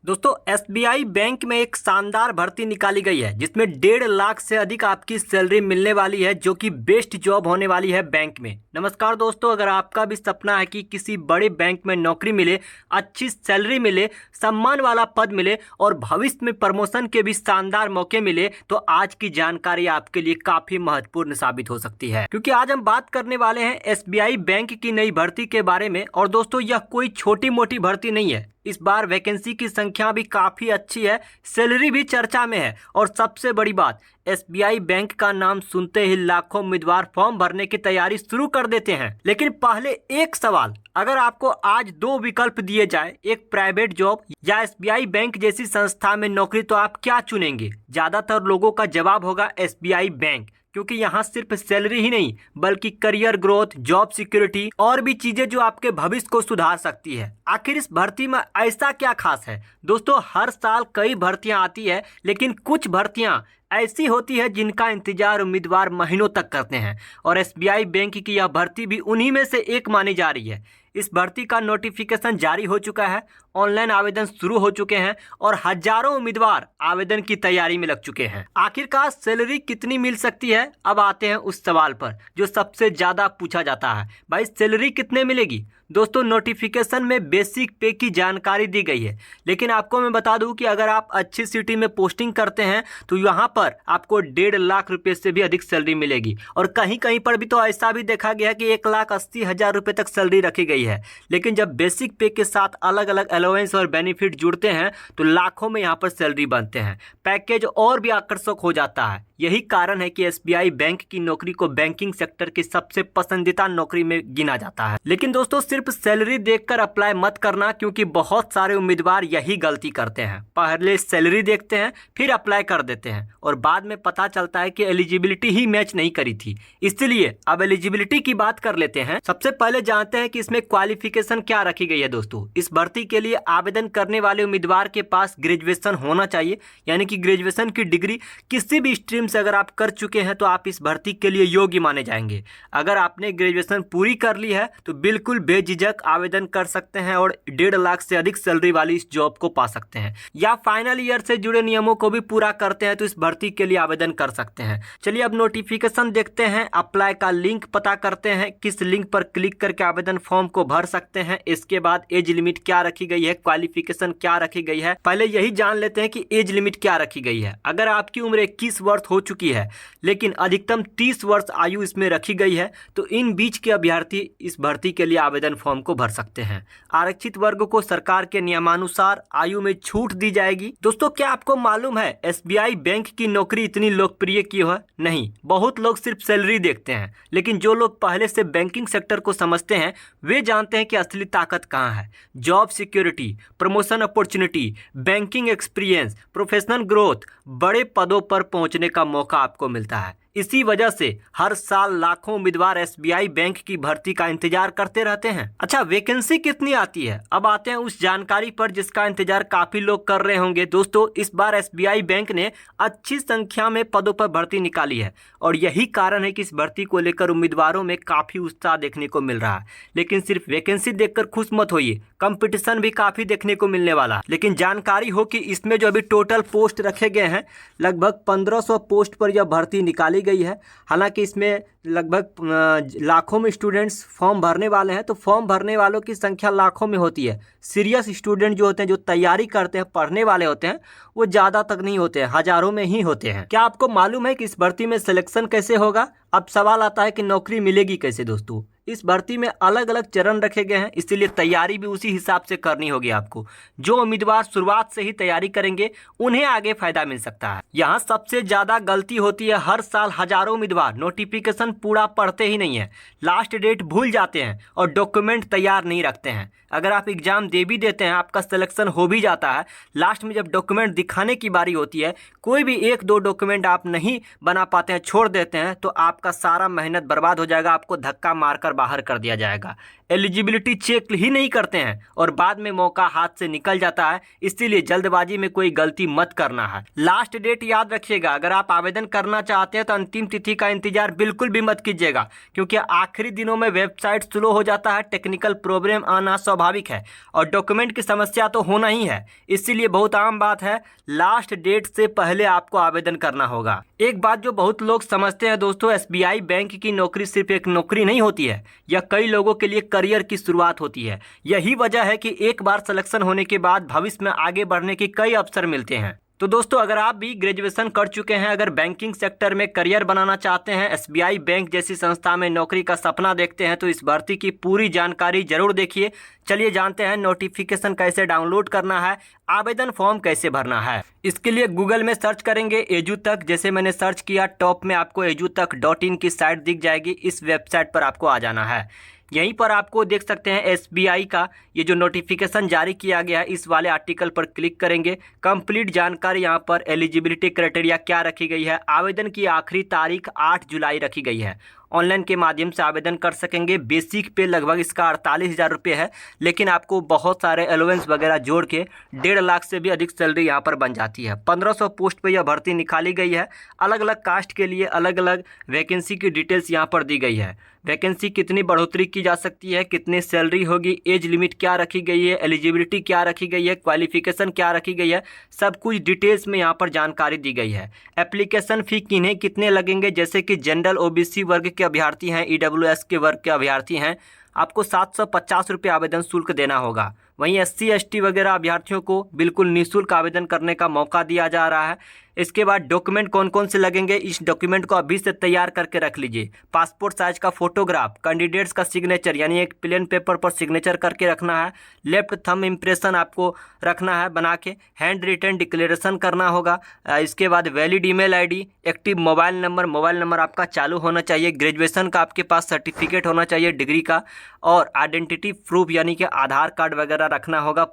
दोस्तों SBI bank में एक शानदार भर्ती निकाली गई है जिसमें 1.5 लाख से अधिक आपकी सैलरी मिलने वाली है जो कि बेस्ट जॉब होने वाली है बैंक में। नमस्कार दोस्तों, अगर आपका भी सपना है कि किसी बड़े बैंक में नौकरी मिले, अच्छी सैलरी मिले, सम्मान वाला पद मिले और भविष्य में प्रमोशन के भी शानदार मौके मिले तो आज की जानकारी आपके लिए काफी महत्वपूर्ण साबित हो सकती है, क्योंकि आज हम बात करने वाले हैं एसबीआई बैंक की नई भर्ती के बारे में। और दोस्तों यह कोई छोटी मोटी भर्ती नहीं है, इस बार वैकेंसी की संख्या भी काफ़ी अच्छी है, सैलरी भी चर्चा में है और सबसे बड़ी बात, एसबीआई बैंक का नाम सुनते ही लाखों उम्मीदवार फॉर्म भरने की तैयारी शुरू कर देते हैं। लेकिन पहले एक सवाल, अगर आपको आज दो विकल्प दिए जाए, एक प्राइवेट जॉब या एसबीआई बैंक जैसी संस्था में नौकरी, तो आप क्या चुनेंगे? ज़्यादातर लोगों का जवाब होगा एसबीआई बैंक, क्योंकि यहाँ सिर्फ सैलरी ही नहीं बल्कि करियर ग्रोथ, जॉब सिक्योरिटी और भी चीजें जो आपके भविष्य को सुधार सकती है। आखिर इस भर्ती में ऐसा क्या खास है? दोस्तों हर साल कई भर्तियां आती है, लेकिन कुछ भर्तियां ऐसी होती है जिनका इंतजार उम्मीदवार महीनों तक करते हैं और एसबीआई बैंक की यह भर्ती भी उन्हीं में से एक मानी जा रही है। इस भर्ती का नोटिफिकेशन जारी हो चुका है, ऑनलाइन आवेदन शुरू हो चुके हैं और हजारों उम्मीदवार आवेदन की तैयारी में लग चुके हैं। आखिरकार सैलरी कितनी मिल सकती है? अब आते हैं उस सवाल पर जो सबसे ज्यादा पूछा जाता है, भाई सैलरी कितने मिलेगी? दोस्तों नोटिफिकेशन में बेसिक पे की जानकारी दी गई है, लेकिन आपको मैं बता दूं कि अगर आप अच्छी सिटी में पोस्टिंग करते हैं तो यहाँ पर आपको 1.5 लाख रुपए से भी अधिक सैलरी मिलेगी। और कहीं कहीं पर भी तो ऐसा भी देखा गया है कि 1,80,000 रुपए तक सैलरी रखी गई है। लेकिन जब बेसिक पे के साथ अलग अलग अलाउंस और बेनिफिट जुड़ते हैं तो लाखों में यहाँ पर सैलरी बनते हैं, पैकेज और भी आकर्षक हो जाता है। यही कारण है कि एसबीआई बैंक की नौकरी को बैंकिंग सेक्टर की सबसे पसंदीदा नौकरी में गिना जाता है। लेकिन दोस्तों सिर्फ सैलरी देखकर अप्लाई मत करना, क्योंकि बहुत सारे उम्मीदवार यही गलती करते हैं, पहले सैलरी देखते हैं फिर अप्लाई कर देते हैं और बाद में पता चलता है कि एलिजिबिलिटी ही मैच नहीं करी थी। इसलिए अब एलिजिबिलिटी की बात कर लेते हैं। सबसे पहले जानते हैं कि इसमें क्वालिफिकेशन क्या रखी गई है। दोस्तों इस भर्ती के लिए आवेदन करने वाले उम्मीदवार के पास ग्रेजुएशन होना चाहिए, यानी कि ग्रेजुएशन की डिग्री किसी भी स्ट्रीम से अगर आप कर चुके हैं तो आप इस भर्ती के लिए योग्य माने जाएंगे। अगर आपने ग्रेजुएशन पूरी कर ली है तो बिल्कुल बेझिझक आवेदन कर सकते हैं और 1.5 लाख से अधिक सैलरी वाली इस जॉब को पा सकते हैं। या फाइनल ईयर से जुड़े नियमों को भी पूरा करते हैं तो इस भर्ती के लिए आवेदन कर सकते हैं। चलिए अब नोटिफिकेशन देखते हैं, अप्लाई का लिंक पता करते हैं, किस लिंक पर क्लिक करके आवेदन फॉर्म को भर सकते हैं। इसके बाद एज लिमिट क्या रखी गई है, क्वालिफिकेशन क्या रखी गई है, पहले यही जान लेते हैं कि एज लिमिट क्या रखी गई है। अगर आपकी उम्र 21 वर्ष हो चुकी है लेकिन अधिकतम 30 वर्ष आयु इसमें रखी गई है तो इन बीच के अभ्यर्थी इस भर्ती के लिए आवेदन फॉर्म को भर सकते हैं। आरक्षित वर्ग को सरकार के नियमानुसार आयु में छूट दी जाएगी। दोस्तों क्या आपको मालूम है एसबीआई बैंक की नौकरी इतनी लोकप्रिय क्यों है? नहीं, बहुत लोग सिर्फ सैलरी देखते हैं, लेकिन जो लोग पहले से बैंकिंग सेक्टर को समझते हैं वे जानते हैं कि असली ताकत कहाँ है। Job security, promotion opportunity, banking experience, professional growth, बड़े पदों पर पहुंचने का मौका आपको मिलता है। इसी वजह से हर साल लाखों उम्मीदवार एसबीआई बैंक की भर्ती का इंतजार करते रहते हैं। अच्छा, वैकेंसी कितनी आती है? अब आते हैं उस जानकारी पर जिसका इंतजार काफी लोग कर रहे होंगे। दोस्तों इस बार एसबीआई बैंक ने अच्छी संख्या में पदों पर भर्ती निकाली है और यही कारण है कि इस भर्ती को लेकर उम्मीदवारों में काफी उत्साह देखने को मिल रहा है। लेकिन सिर्फ वैकेंसी देखकर खुश मत होइए, कंपटीशन भी काफी देखने को मिलने वाला है। लेकिन जानकारी हो कि इसमें जो अभी टोटल पोस्ट रखे गए हैं, लगभग 1500 पोस्ट पर यह भर्ती निकाली गई है। हालांकि इसमें लगभग लाखों में स्टूडेंट्स फॉर्म भरने वाले हैं, तो फॉर्म भरने वालों की संख्या लाखों में होती है। सीरियस स्टूडेंट जो होते हैं, जो तैयारी करते हैं, पढ़ने वाले होते हैं, वो ज़्यादा तक नहीं होते हैं, हजारों में ही होते हैं। क्या आपको मालूम है कि इस भर्ती में सिलेक्शन कैसे होगा? अब सवाल आता है कि नौकरी मिलेगी कैसे? दोस्तों इस भर्ती में अलग अलग चरण रखे गए हैं, इसीलिए तैयारी भी उसी हिसाब से करनी होगी आपको। जो उम्मीदवार शुरुआत से ही तैयारी करेंगे उन्हें आगे फायदा मिल सकता है। यहाँ सबसे ज्यादा गलती होती है, हर साल हजारों उम्मीदवार नोटिफिकेशन पूरा पढ़ते ही नहीं है, लास्ट डेट भूल जाते हैं और डॉक्यूमेंट तैयार नहीं रखते हैं। अगर आप एग्जाम दे भी देते हैं, आपका सिलेक्शन हो भी जाता है, लास्ट में जब डॉक्यूमेंट दिखाने की बारी होती है, कोई भी 1-2 डॉक्यूमेंट आप नहीं बना पाते हैं, छोड़ देते हैं, तो आपका सारा मेहनत बर्बाद हो जाएगा, आपको धक्का मारकर बाहर कर दिया जाएगा। एलिजिबिलिटी चेक ही नहीं करते हैं और बाद में मौका हाथ से निकल जाता है। इसीलिए जल्दबाजी में कोई गलती मत करना है। लास्ट डेट याद रखिएगा, अगर आप आवेदन करना चाहते हैं तो अंतिम तिथि का इंतजार बिल्कुल भी मत कीजिएगा, क्योंकि आखिरी दिनों में वेबसाइट स्लो हो जाता है, टेक्निकल प्रॉब्लम आना स्वाभाविक है और डॉक्यूमेंट की समस्या तो होना ही है। इसीलिए बहुत आम बात है, लास्ट डेट से पहले आपको आवेदन करना होगा। एक बात जो बहुत लोग समझते हैं दोस्तों, एसबीआई बैंक की नौकरी सिर्फ एक नौकरी नहीं होती है, यह कई लोगों के लिए करियर की शुरुआत होती है। यही वजह है कि एक बार सिलेक्शन होने के बाद भविष्य में आगे बढ़ने के कई अवसर मिलते हैं। तो दोस्तों, अगर आप भी ग्रेजुएशन कर चुके हैं, अगर बैंकिंग सेक्टर में करियर बनाना चाहते हैं, एसबीआई बैंक जैसी संस्था में नौकरी का सपना देखते हैं, तो इस भर्ती की पूरी जानकारी जरूर देखिए। चलिए जानते हैं नोटिफिकेशन कैसे डाउनलोड करना है, आवेदन फॉर्म कैसे भरना है। इसके लिए गूगल में सर्च करेंगे एजू तक। जैसे मैंने सर्च किया, टॉप में आपको edu-tak.in की साइट दिख जाएगी। इस वेबसाइट पर आपको आ जाना है। यहीं पर आपको देख सकते हैं एसबीआई का ये जो नोटिफिकेशन जारी किया गया है, इस वाले आर्टिकल पर क्लिक करेंगे। कंप्लीट जानकारी यहाँ पर एलिजिबिलिटी क्राइटेरिया क्या रखी गई है, आवेदन की आखिरी तारीख 8 जुलाई रखी गई है। ऑनलाइन के माध्यम से आवेदन कर सकेंगे। बेसिक पे लगभग इसका 48,000 रुपये है, लेकिन आपको बहुत सारे अलाउंस वगैरह जोड़ के 1.5 लाख से भी अधिक सैलरी यहाँ पर बन जाती है। 1500 पोस्ट पे यह भर्ती निकाली गई है। अलग अलग कास्ट के लिए अलग अलग वैकेंसी की डिटेल्स यहाँ पर दी गई है। वैकेंसी कितनी बढ़ोतरी की जा सकती है, कितनी सैलरी होगी, एज लिमिट क्या रखी गई है, एलिजिबिलिटी क्या रखी गई है, क्वालिफिकेशन क्या रखी गई है, सब कुछ डिटेल्स में यहाँ पर जानकारी दी गई है। एप्लीकेशन फ़ी किन्हें कितने लगेंगे, जैसे कि जनरल ओबीसी वर्ग के अभ्यर्थी हैं, ईडब्ल्यूएस के वर्ग के अभ्यर्थी हैं, आपको 750 रुपये आवेदन शुल्क देना होगा। वहीं SC ST वगैरह अभ्यर्थियों को बिल्कुल निःशुल्क आवेदन करने का मौका दिया जा रहा है। इसके बाद डॉक्यूमेंट कौन कौन से लगेंगे, इस डॉक्यूमेंट को अभी से तैयार करके रख लीजिए। पासपोर्ट साइज का फोटोग्राफ, कैंडिडेट्स का सिग्नेचर यानी एक प्लेन पेपर पर सिग्नेचर करके रखना है। लेफ्ट थंब इम्प्रेशन आपको रखना है बना के। हैंड रिटन डिक्लेरेशन करना होगा। इसके बाद valid email ID, active mobile number आपका चालू होना चाहिए। ग्रेजुएशन का आपके पास सर्टिफिकेट होना चाहिए डिग्री का, और आइडेंटिटी प्रूफ यानी कि आधार कार्ड वगैरह रखना होगा।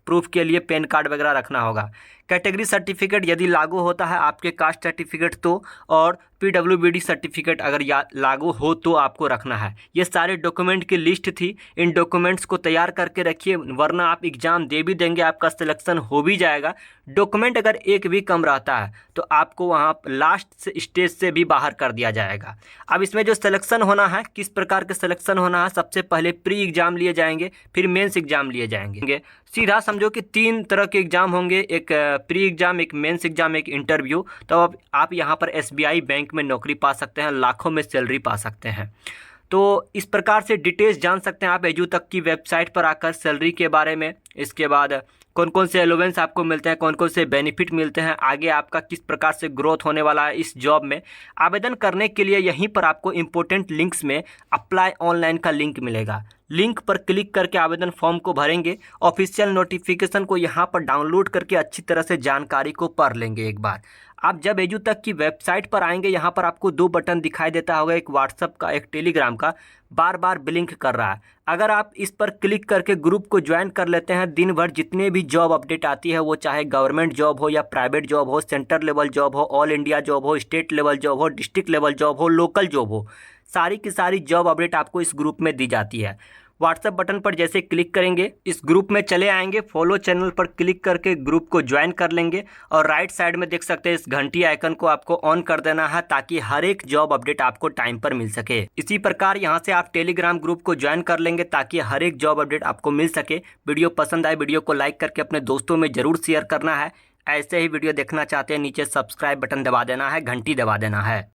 प्रूफ के लिए पैन कार्ड वगैरह रखना होगा। कैटेगरी सर्टिफिकेट यदि लागू होता है आपके कास्ट सर्टिफिकेट तो, और PWBD सर्टिफिकेट अगर लागू हो तो आपको रखना है। ये सारे डॉक्यूमेंट की लिस्ट थी। इन डॉक्यूमेंट्स को तैयार करके रखिए, वरना आप एग्ज़ाम दे भी देंगे, आपका सिलेक्शन हो भी जाएगा। डॉक्यूमेंट अगर एक भी कम रहता है तो आपको वहाँ लास्ट स्टेज से भी बाहर कर दिया जाएगा। अब इसमें जो सिलेक्शन होना है, किस प्रकार के सिलेक्शन होना है, सबसे पहले प्री एग्ज़ाम लिए जाएंगे, फिर मेंस एग्ज़ाम लिए जाएंगे। सीधा समझो कि 3 तरह के एग्ज़ाम होंगे, एक प्री एग्ज़ाम, एक मेंस एग्ज़ाम, एक इंटरव्यू। तो अब आप यहाँ पर एसबीआई बैंक में नौकरी पा सकते हैं, लाखों में सैलरी पा सकते हैं। तो इस प्रकार से डिटेल्स जान सकते हैं आप एजू तक की वेबसाइट पर आकर सैलरी के बारे में। इसके बाद कौन कौन से अलाउंस आपको मिलते हैं, कौन कौन से बेनिफिट मिलते हैं, आगे आपका किस प्रकार से ग्रोथ होने वाला है इस जॉब में। आवेदन करने के लिए यहीं पर आपको इम्पोर्टेंट लिंक्स में अप्लाई ऑनलाइन का लिंक मिलेगा। लिंक पर क्लिक करके आवेदन फॉर्म को भरेंगे। ऑफिशियल नोटिफिकेशन को यहाँ पर डाउनलोड करके अच्छी तरह से जानकारी को पढ़ लेंगे एक बार। आप जब एजू तक की वेबसाइट पर आएंगे, यहाँ पर आपको 2 बटन दिखाई देता होगा, एक व्हाट्सअप का, एक टेलीग्राम का, बार बार ब्लिंक कर रहा है। अगर आप इस पर क्लिक करके ग्रुप को ज्वाइन कर लेते हैं, दिन भर जितने भी जॉब अपडेट आती है, वो चाहे गवर्नमेंट जॉब हो या प्राइवेट जॉब हो, सेंटर लेवल जॉब हो, ऑल इंडिया जॉब हो, स्टेट लेवल जॉब हो, डिस्ट्रिक्ट लेवल जॉब हो, लोकल जॉब हो, सारी की सारी जॉब अपडेट आपको इस ग्रुप में दी जाती है। व्हाट्सएप बटन पर जैसे क्लिक करेंगे, इस ग्रुप में चले आएंगे। फॉलो चैनल पर क्लिक करके ग्रुप को ज्वाइन कर लेंगे, और राइट साइड में देख सकते हैं इस घंटी आइकन को आपको ऑन कर देना है, ताकि हर एक जॉब अपडेट आपको टाइम पर मिल सके। इसी प्रकार यहाँ से आप टेलीग्राम ग्रुप को ज्वाइन कर लेंगे, ताकि हर एक जॉब अपडेट आपको मिल सके। वीडियो पसंद आए, वीडियो को लाइक करके अपने दोस्तों में जरूर शेयर करना है। ऐसे ही वीडियो देखना चाहते हैं, नीचे सब्सक्राइब बटन दबा देना है, घंटी दबा देना है।